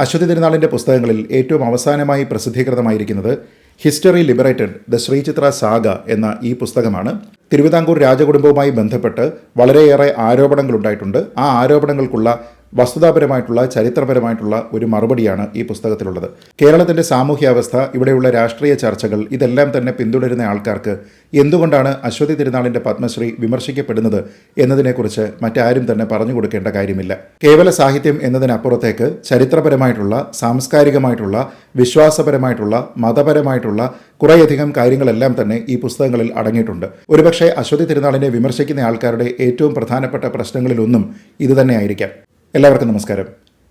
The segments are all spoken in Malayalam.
അശ്വതി തിരുനാളിൻ്റെ പുസ്തകങ്ങളിൽ ഏറ്റവും അവസാനമായി പ്രസിദ്ധീകൃതമായിരിക്കുന്നത് history liberated the Sreechitra saga എന്ന ഈ പുസ്തകമാണ്. തിരുവിതാംകൂർ രാജകുടുംബവുമായി ബന്ധപ്പെട്ട് വളരെയേറെ ആരോപണങ്ങളുണ്ടായിട്ടുണ്ട്. ആ ആരോപണങ്ങൾക്കുള്ള വസ്തുതാപരമായിട്ടുള്ള ചരിത്രപരമായിട്ടുള്ള ഒരു മറുപടിയാണ് ഈ പുസ്തകത്തിലുള്ളത്. കേരളത്തിൻ്റെ സാമൂഹ്യാവസ്ഥ, ഇവിടെയുള്ള രാഷ്ട്രീയ ചർച്ചകൾ, ഇതെല്ലാം തന്നെ പിന്തുടരുന്ന ആൾക്കാർക്ക് എന്തുകൊണ്ടാണ് അശ്വതി തിരുനാളിൻ്റെ പത്മശ്രീ വിമർശിക്കപ്പെടുന്നത് എന്നതിനെക്കുറിച്ച് മറ്റാരും തന്നെ പറഞ്ഞു കൊടുക്കേണ്ട കാര്യമില്ല. കേവല സാഹിത്യം എന്നതിനപ്പുറത്തേക്ക് ചരിത്രപരമായിട്ടുള്ള, സാംസ്കാരികമായിട്ടുള്ള, വിശ്വാസപരമായിട്ടുള്ള, മതപരമായിട്ടുള്ള കുറേയധികം കാര്യങ്ങളെല്ലാം തന്നെ ഈ പുസ്തകങ്ങളിൽ അടങ്ങിയിട്ടുണ്ട്. ഒരുപക്ഷെ അശ്വതി തിരുനാളിനെ വിമർശിക്കുന്ന ആൾക്കാരുടെ ഏറ്റവും പ്രധാനപ്പെട്ട പ്രശ്നങ്ങളിലൊന്നും ഇതുതന്നെയായിരിക്കാം. എല്ലാവർക്കും നമസ്കാരം.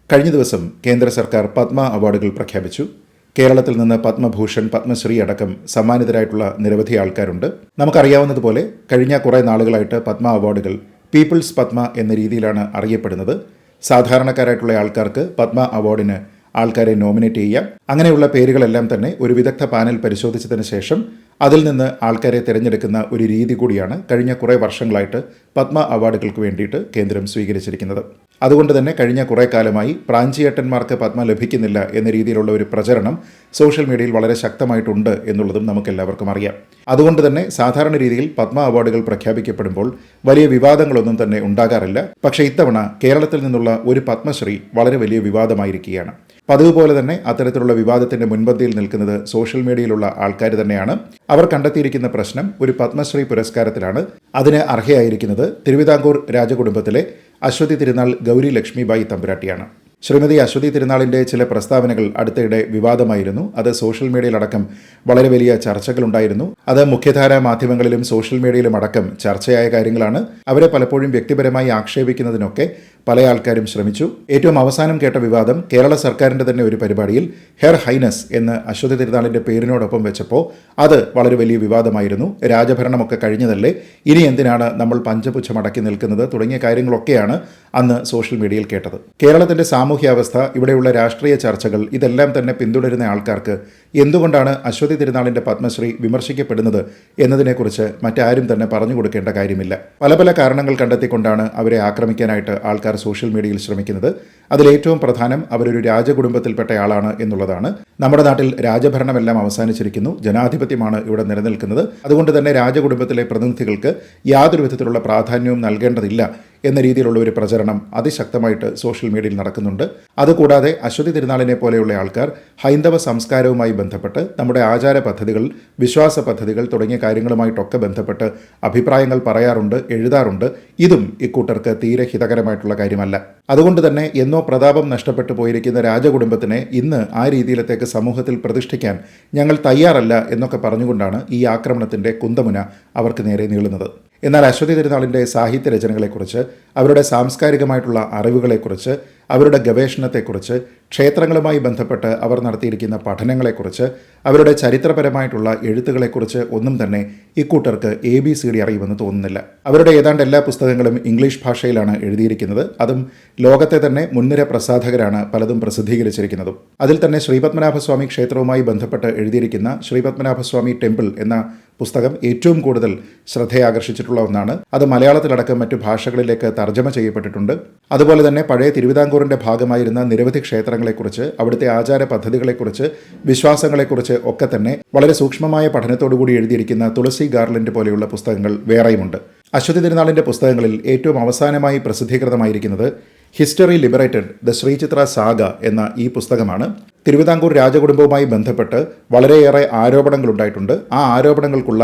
കഴിഞ്ഞ ദിവസം കേന്ദ്ര സർക്കാർ പത്മ അവാർഡുകൾ പ്രഖ്യാപിച്ചു. കേരളത്തിൽ നിന്ന് പത്മഭൂഷൺ, പത്മശ്രീ അടക്കം സമ്മാനിതരായിട്ടുള്ള നിരവധി ആൾക്കാരുണ്ട്. നമുക്കറിയാവുന്നതുപോലെ കഴിഞ്ഞ കുറേ നാളുകളായിട്ട് പത്മ അവാർഡുകൾ പീപ്പിൾസ് പത്മ എന്ന രീതിയിലാണ് അറിയപ്പെടുന്നത്. സാധാരണക്കാരായിട്ടുള്ള ആൾക്കാർക്ക് പത്മ അവാർഡിന് ആൾക്കാരെ നോമിനേറ്റ് ചെയ്യാം. അങ്ങനെയുള്ള പേരുകളെല്ലാം തന്നെ ഒരു വിദഗ്ധ പാനൽ പരിശോധിച്ചതിന് ശേഷം അതിൽ നിന്ന് ആൾക്കാരെ തിരഞ്ഞെടുക്കുന്ന ഒരു രീതി കൂടിയാണ് കഴിഞ്ഞ കുറേ വർഷങ്ങളായിട്ട് പത്മ അവാർഡുകൾക്ക് വേണ്ടിയിട്ട് കേന്ദ്രം സ്വീകരിച്ചിരിക്കുന്നത്. അതുകൊണ്ട് തന്നെ കഴിഞ്ഞ കുറേ കാലമായി പ്രാഞ്ചിയേട്ടന്മാർക്ക് പത്മ ലഭിക്കുന്നില്ല എന്ന രീതിയിലുള്ള ഒരു പ്രചരണം സോഷ്യൽ മീഡിയയിൽ വളരെ ശക്തമായിട്ടുണ്ട് എന്നുള്ളതും നമുക്കെല്ലാവർക്കും അറിയാം. അതുകൊണ്ട് തന്നെ സാധാരണ രീതിയിൽ പത്മ അവാർഡുകൾ പ്രഖ്യാപിക്കപ്പെടുമ്പോൾ വലിയ വിവാദങ്ങളൊന്നും തന്നെ ഉണ്ടാകാറില്ല. പക്ഷേ ഇത്തവണ കേരളത്തിൽ നിന്നുള്ള ഒരു പത്മശ്രീ വളരെ വലിയ വിവാദമായിരിക്കുകയാണ്. പതിവ് പോലെ തന്നെ അത്തരത്തിലുള്ള വിവാദത്തിന്റെ മുൻപന്തിയിൽ നിൽക്കുന്നത് സോഷ്യൽ മീഡിയയിലുള്ള ആൾക്കാർ തന്നെയാണ്. അവർ കണ്ടെത്തിയിരിക്കുന്ന പ്രശ്നം ഒരു പത്മശ്രീ പുരസ്കാരത്തിലാണ്. അതിന് അർഹയായിരിക്കുന്നത് തിരുവിതാംകൂർ രാജകുടുംബത്തിലെ അശ്വതി തിരുനാൾ ഗൗരി ലക്ഷ്മിബായി തമ്പുരാട്ടിയാണ്. ശ്രീമതി അശ്വതി തിരുനാളിൻ്റെ ചില പ്രസ്താവനകൾ അടുത്തിടെ വിവാദമായിരുന്നു. അത് സോഷ്യൽ മീഡിയയിലടക്കം വളരെ വലിയ ചർച്ചകളുണ്ടായിരുന്നു. അത് മുഖ്യധാരാ മാധ്യമങ്ങളിലും സോഷ്യൽ മീഡിയയിലും അടക്കം ചർച്ചയായ കാര്യങ്ങളാണ്. അവരെ പലപ്പോഴും വ്യക്തിപരമായി ആക്ഷേപിക്കുന്നതിനൊക്കെ പല ആൾക്കാരും ശ്രമിച്ചു. ഏറ്റവും അവസാനം കേട്ട വിവാദം കേരള സർക്കാരിൻ്റെ തന്നെ ഒരു പരിപാടിയിൽ ഹെർ ഹൈനസ് എന്ന് അശ്വതി തിരുനാളിൻ്റെ പേരിനോടൊപ്പം വെച്ചപ്പോൾ അത് വളരെ വലിയ വിവാദമായിരുന്നു. രാജഭരണമൊക്കെ കഴിഞ്ഞതല്ലേ, ഇനി എന്തിനാണ് നമ്മൾ പഞ്ചപുച്ഛമടക്കി നിൽക്കുന്നത് തുടങ്ങിയ കാര്യങ്ങളൊക്കെയാണ് അന്ന് സോഷ്യൽ മീഡിയയിൽ കേട്ടത്. കേരളത്തിൻ്റെ സാമൂഹ്യാവസ്ഥ, ഇവിടെയുള്ള രാഷ്ട്രീയ ചർച്ചകൾ, ഇതെല്ലാം തന്നെ പിന്തുടരുന്ന ആൾക്കാർക്ക് എന്തുകൊണ്ടാണ് അശ്വതി തിരുനാളിൻ്റെ പത്മശ്രീ വിമർശിക്കപ്പെടുന്നത് എന്നതിനെക്കുറിച്ച് മറ്റാരും തന്നെ പറഞ്ഞു കൊടുക്കേണ്ട കാര്യമില്ല. പല പല കാരണങ്ങൾ കണ്ടെത്തിക്കൊണ്ടാണ് അവരെ ആക്രമിക്കാനായിട്ട് ആൾക്കാർ സോഷ്യൽ മീഡിയയിൽ ശ്രമിക്കുന്നത്. അതിലേറ്റവും പ്രധാനം അവരൊരു രാജകുടുംബത്തിൽപ്പെട്ടയാളാണ് എന്നുള്ളതാണ്. നമ്മുടെ നാട്ടിൽ രാജഭരണമെല്ലാം അവസാനിച്ചിരിക്കുന്നു, ജനാധിപത്യമാണ് ഇവിടെ നിലനിൽക്കുന്നത്. അതുകൊണ്ട് തന്നെ രാജകുടുംബത്തിലെ പ്രതിനിധികൾക്ക് യാതൊരു വിധത്തിലുള്ള പ്രാധാന്യവും നൽകേണ്ടതില്ല എന്ന രീതിയിലുള്ള ഒരു പ്രചരണം അതിശക്തമായിട്ട് സോഷ്യൽ മീഡിയയിൽ നടക്കുന്നുണ്ട്. അതുകൂടാതെ അശ്വതി തിരുനാളിനെ പോലെയുള്ള ആൾക്കാർ ഹൈന്ദവ സംസ്കാരവുമായി ബന്ധപ്പെട്ട് നമ്മുടെ ആചാര പദ്ധതികൾ, വിശ്വാസ പദ്ധതികൾ തുടങ്ങിയ കാര്യങ്ങളുമായിട്ടൊക്കെ ബന്ധപ്പെട്ട് അഭിപ്രായങ്ങൾ പറയാറുണ്ട്, എഴുതാറുണ്ട്. ഇതും ഇക്കൂട്ടർക്ക് തീരെ ഹിതകരമായിട്ടുള്ള കാര്യമല്ല. അതുകൊണ്ട് തന്നെ എന്നോ പ്രതാപം നഷ്ടപ്പെട്ടു പോയിരിക്കുന്ന രാജകുടുംബത്തിനെ ഇന്ന് ആ രീതിയിലത്തേക്ക് സമൂഹത്തിൽ പ്രതിഷ്ഠിക്കാൻ ഞങ്ങൾ തയ്യാറല്ല എന്നൊക്കെ പറഞ്ഞുകൊണ്ടാണ് ഈ ആക്രമണത്തിൻ്റെ കുന്തമുന അവർക്ക് നേരെ നീളുന്നത്. എന്നാൽ അശ്വതി തിരുനാളിൻ്റെ സാഹിത്യ രചനകളെക്കുറിച്ച്, അവരുടെ സാംസ്കാരികമായിട്ടുള്ള അറിവുകളെക്കുറിച്ച്, അവരുടെ ഗവേഷണത്തെക്കുറിച്ച്, ക്ഷേത്രങ്ങളുമായി ബന്ധപ്പെട്ട് അവർ നടത്തിയിരിക്കുന്ന പഠനങ്ങളെക്കുറിച്ച്, അവരുടെ ചരിത്രപരമായിട്ടുള്ള എഴുത്തുകളെക്കുറിച്ച് ഒന്നും തന്നെ ഇക്കൂട്ടർക്ക് ABCD അറിയുമെന്ന് തോന്നുന്നില്ല. അവരുടെ ഏതാണ്ട് എല്ലാ പുസ്തകങ്ങളും ഇംഗ്ലീഷ് ഭാഷയിലാണ് എഴുതിയിരിക്കുന്നത്. അതും ലോകത്തെ തന്നെ മുൻനിര പ്രസാധകരാണ് പലതും പ്രസിദ്ധീകരിച്ചിരിക്കുന്നതും. അതിൽ തന്നെ ശ്രീപത്മനാഭസ്വാമി ക്ഷേത്രവുമായി ബന്ധപ്പെട്ട് എഴുതിയിരിക്കുന്ന ശ്രീപത്മനാഭസ്വാമി ടെമ്പിൾ എന്ന പുസ്തകം ഏറ്റവും കൂടുതൽ ശ്രദ്ധയാകർഷിച്ചിട്ടുള്ള ഒന്നാണ്. അത് മലയാളത്തിലടക്കം മറ്റു ഭാഷകളിലേക്ക് തർജ്ജമ ചെയ്യപ്പെട്ടിട്ടുണ്ട്. അതുപോലെ തന്നെ പഴയ തിരുവിതാംകൂറിൻ്റെ ഭാഗമായിരുന്ന നിരവധി ക്ഷേത്രങ്ങളെക്കുറിച്ച്, അവിടുത്തെ ആചാര പദ്ധതികളെക്കുറിച്ച്, വിശ്വാസങ്ങളെക്കുറിച്ച് ഒക്കെ തന്നെ വളരെ സൂക്ഷ്മമായ പഠനത്തോടുകൂടി എഴുതിയിരിക്കുന്ന തുളസി ഗാർലൻഡ് പോലെയുള്ള പുസ്തകങ്ങൾ വേറെയുമുണ്ട്. അശ്വതി തിരുനാളിൻ്റെ പുസ്തകങ്ങളിൽ ഏറ്റവും അവസാനമായി പ്രസിദ്ധീകൃതമായിരിക്കുന്നത് history liberated the Sreechitra saga എന്ന ഈ പുസ്തകമാണ്. തിരുവിതാംകൂർ രാജകുടുംബവുമായി ബന്ധപ്പെട്ട് വളരെയേറെ ആരോപണങ്ങളുണ്ടായിട്ടുണ്ട്. ആ ആരോപണങ്ങൾക്കുള്ള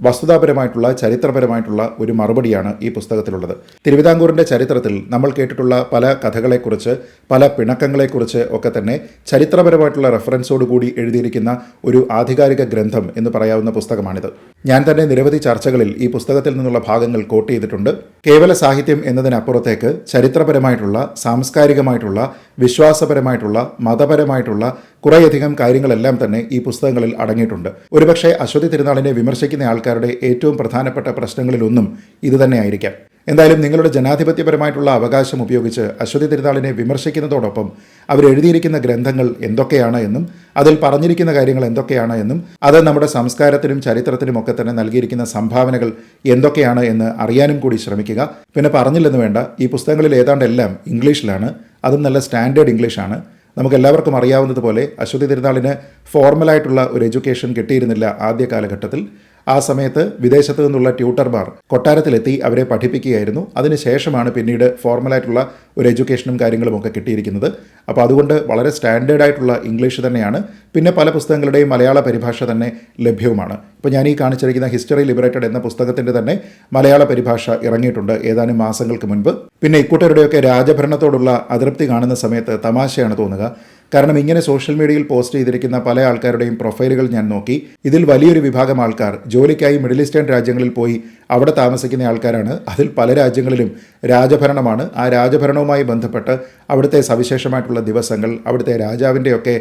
വസ്തുതാപരമായിട്ടുള്ള, ചരിത്രപരമായിട്ടുള്ള ഒരു മറുപടിയാണ് ഈ പുസ്തകത്തിലുള്ളത്. തിരുവിതാംകൂറിൻ്റെ ചരിത്രത്തിൽ നമ്മൾ കേട്ടിട്ടുള്ള പല കഥകളെക്കുറിച്ച്, പല പിണക്കങ്ങളെക്കുറിച്ച് ഒക്കെ തന്നെ ചരിത്രപരമായിട്ടുള്ള റെഫറൻസോടുകൂടി എഴുതിയിരിക്കുന്ന ഒരു ആധികാരിക ഗ്രന്ഥം എന്ന് പറയാവുന്ന പുസ്തകമാണിത്. ഞാൻ തന്നെ നിരവധി ചർച്ചകളിൽ ഈ പുസ്തകത്തിൽ നിന്നുള്ള ഭാഗങ്ങൾ കോട്ട് ചെയ്തിട്ടുണ്ട്. കേവല സാഹിത്യം എന്നതിനപ്പുറത്തേക്ക് ചരിത്രപരമായിട്ടുള്ള, സാംസ്കാരികമായിട്ടുള്ള, വിശ്വാസപരമായിട്ടുള്ള, മതപരമായിട്ടുള്ള കുറേയധികം കാര്യങ്ങളെല്ലാം തന്നെ ഈ പുസ്തകങ്ങളിൽ അടങ്ങിയിട്ടുണ്ട്. ഒരുപക്ഷെ അശ്വതി തിരുനാളിനെ വിമർശിക്കുന്ന ആൾക്കാരുടെ ഏറ്റവും പ്രധാനപ്പെട്ട പ്രശ്നങ്ങളിലൊന്നും ഇതുതന്നെയായിരിക്കാം. എന്തായാലും നിങ്ങളുടെ ജനാധിപത്യപരമായിട്ടുള്ള അവകാശം ഉപയോഗിച്ച് അശ്വതി തിരുനാളിനെ വിമർശിക്കുന്നതോടൊപ്പം അവരെഴുതിയിരിക്കുന്ന ഗ്രന്ഥങ്ങൾ എന്തൊക്കെയാണ് എന്നും അതിൽ പറഞ്ഞിരിക്കുന്ന കാര്യങ്ങൾ എന്തൊക്കെയാണ് എന്നും അത് നമ്മുടെ സംസ്കാരത്തിനും ചരിത്രത്തിനും ഒക്കെ തന്നെ നൽകിയിരിക്കുന്ന സംഭാവനകൾ എന്തൊക്കെയാണ് എന്ന് അറിയാനും കൂടി ശ്രമിക്കുക. പിന്നെ പറഞ്ഞില്ലെന്ന് വേണ്ട, ഈ പുസ്തകങ്ങളിൽ ഏതാണ്ടെല്ലാം ഇംഗ്ലീഷിലാണ്, അതും നല്ല സ്റ്റാൻഡേർഡ് ഇംഗ്ലീഷാണ്. നമുക്കെല്ലാവർക്കും അറിയാവുന്നതുപോലെ അശ്വതി തിരുനാളിന് ഫോർമലായിട്ടുള്ള ഒരു എഡ്യൂക്കേഷൻ കിട്ടിയിരുന്നില്ല ആദ്യ കാലഘട്ടത്തിൽ. ആ സമയത്ത് വിദേശത്തു നിന്നുള്ള ട്യൂട്ടർമാർ കൊട്ടാരത്തിലെത്തി അവരെ പഠിപ്പിക്കുകയായിരുന്നു. അതിനുശേഷമാണ് പിന്നീട് ഫോർമലായിട്ടുള്ള ഒരു എഡ്യൂക്കേഷനും കാര്യങ്ങളുമൊക്കെ കിട്ടിയിരിക്കുന്നത്. അപ്പോൾ അതുകൊണ്ട് വളരെ സ്റ്റാൻഡേർഡ് ആയിട്ടുള്ള ഇംഗ്ലീഷ് തന്നെയാണ്. പിന്നെ പല പുസ്തകങ്ങളുടെയും മലയാള പരിഭാഷ തന്നെ ലഭ്യവുമാണ്. ഇപ്പോൾ ഞാൻ ഈ കാണിച്ചിരിക്കുന്ന ഹിസ്റ്ററി ലിബറേറ്റഡ് എന്ന പുസ്തകത്തിൻ്റെ തന്നെ മലയാള പരിഭാഷ ഇറങ്ങിയിട്ടുണ്ട് ഏതാനും മാസങ്ങൾക്ക് മുൻപ്. പിന്നെ ഇക്കൂട്ടരുടെയൊക്കെ രാജഭരണത്തോടുള്ള അതൃപ്തി കാണുന്ന സമയത്ത് തമാശയാണ് തോന്നുക. കാരണം ഇങ്ങനെ സോഷ്യൽ മീഡിയയിൽ പോസ്റ്റ് ചെയ്തിരിക്കുന്ന പല ആൾക്കാരുടെയും പ്രൊഫൈലുകൾ ഞാൻ നോക്കി. ഇതിൽ വലിയൊരു വിഭാഗം ആൾക്കാർ ജോലിക്കായി മിഡിൽ ഈസ്റ്റേൺ രാജ്യങ്ങളിൽ പോയി അവിടെ താമസിക്കുന്ന ആൾക്കാരാണ്. അതിൽ പല രാജ്യങ്ങളിലും രാജഭരണമാണ്. ആ രാജഭരണവുമായി ബന്ധപ്പെട്ട് അവിടുത്തെ സവിശേഷമായിട്ടുള്ള ദിവസങ്ങൾ, അവിടുത്തെ രാജാവിൻ്റെയൊക്കെ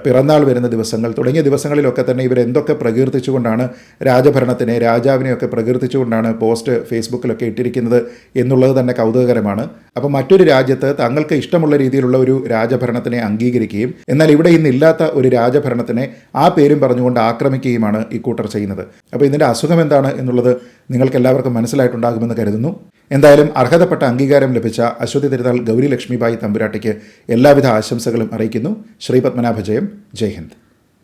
പിറന്നാൾ വരുന്ന ദിവസങ്ങൾ തുടങ്ങിയ ദിവസങ്ങളിലൊക്കെ തന്നെ ഇവരെന്തൊക്കെ പ്രകീർത്തിച്ചുകൊണ്ടാണ് രാജഭരണത്തിനെ, രാജാവിനെയൊക്കെ പ്രകീർത്തിച്ചുകൊണ്ടാണ് പോസ്റ്റ് ഫേസ്ബുക്കിലൊക്കെ ഇട്ടിരിക്കുന്നത് എന്നുള്ളത് തന്നെ കൗതുകകരമാണ്. അപ്പോൾ മറ്റൊരു രാജ്യത്ത് തങ്ങൾക്ക് ഇഷ്ടമുള്ള രീതിയിലുള്ള ഒരു രാജഭരണത്തിനെ അംഗീകരിക്കുകയും എന്നാൽ ഇവിടെ ഇന്നില്ലാത്ത ഒരു രാജഭരണത്തിനെ ആ പേരും പറഞ്ഞുകൊണ്ട് ആക്രമിക്കുകയുമാണ് ഇക്കൂട്ടർ ചെയ്യുന്നത്. അപ്പോൾ ഇതിൻ്റെ അസുഖം എന്താണ് എന്നുള്ളത് നിങ്ങൾക്ക് എല്ലാവർക്കും മനസ്സിലായിട്ടുണ്ടാകുമെന്ന് കരുതുന്നു. എന്തായാലും അർഹതപ്പെട്ട അംഗീകാരം ലഭിച്ച അശ്വതി തിരുനാൾ ഗൗരി ലക്ഷ്മിബായി തമ്പുരാട്ടിക്ക് എല്ലാവിധ ആശംസകളും അറിയിക്കുന്നു. ശ്രീ പത്മനാഭ ജയം. ജയ് ഹിന്ദ്.